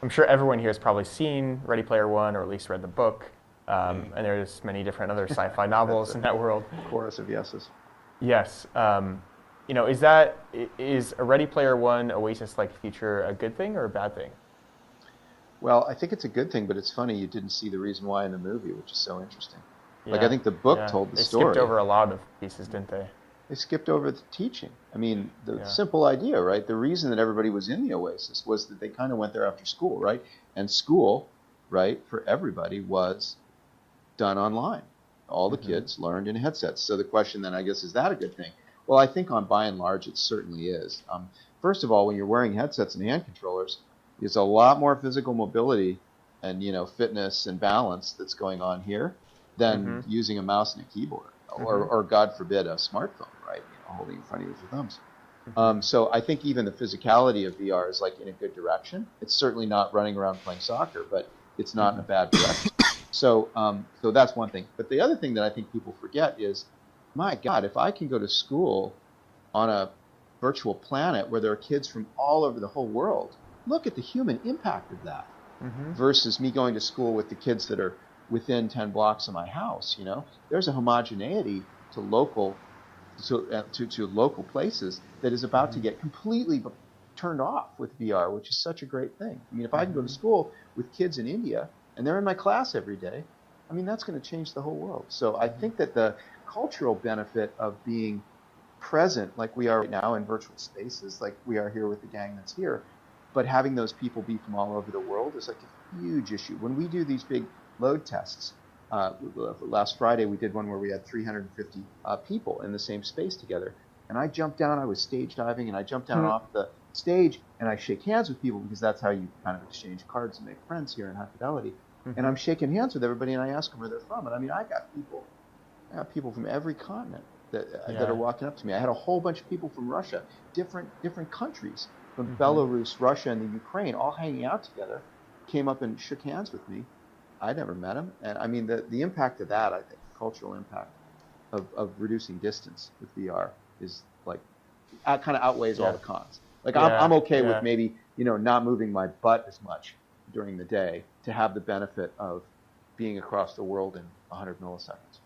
I'm sure everyone here has probably seen Ready Player One or at least read the book. And there's many different other sci-fi That's novels a in that world. chorus of yeses. Yes. Is a Ready Player One Oasis-like future a good thing or a bad thing? Well, I think it's a good thing, but it's funny you didn't see the reason why in the movie, which is so interesting. Like, I Yeah, think the book yeah. told the They skipped story. over a lot of pieces, didn't they? They skipped over the teaching. I mean, the Yeah. simple idea, right? The reason that everybody was in the Oasis was that they kind of went there after school, right? And school, right, for everybody was done online. All the Hmm. kids learned in headsets. So the question then, I guess, is that a good thing? Well, I think on by and large, it certainly is. First of all, when you're wearing headsets and hand controllers, there's a lot more physical mobility and fitness and balance that's going on here than Hmm. using a mouse and a keyboard, Hmm. or God forbid, a smartphone, right? Holding in front of you with your thumbs. Hmm. So I think even the physicality of VR is like in a good direction. It's certainly not running around playing soccer, but it's not in a Hmm. bad direction. So that's one thing. But the other thing that I think people forget is, my God, if I can go to school on a virtual planet where there are kids from all over the whole world, look at the human impact of that Hmm. versus me going to school with the kids that are within 10 blocks of my house. There's a homogeneity to local places that is about to Hmm. get completely turned off with VR, which is such a great thing. I mean, if I can go to Hmm. school with kids in India and they're in my class every day, I mean, that's going to change the whole world. So I think that the cultural benefit of being present, like we are right now in virtual spaces, like we are here with the gang that's here, but having those people be from all over the world is like a huge issue. When we do these big load tests, last Friday we did one where we had 350 people in the same space together. And I jumped down, I was stage diving, and I jumped down Hmm. off the stage and I shake hands with people because that's how you kind of exchange cards and make friends here in High Fidelity. And Hmm. I'm shaking hands with everybody and I ask them where they're from. And I mean, I got people from every continent that are Yeah. walking up to me. I had a whole bunch of people from Russia, different countries, from Hmm. Belarus, Russia, and the Ukraine, all hanging out together, came up and shook hands with me. I never met them, and I mean the impact of that. I think the cultural impact of reducing distance with VR is like kind of outweighs all Yeah. the cons. Like I'm Yeah. okay with Yeah. maybe not moving my butt as much during the day to have the benefit of being across the world in 100 milliseconds.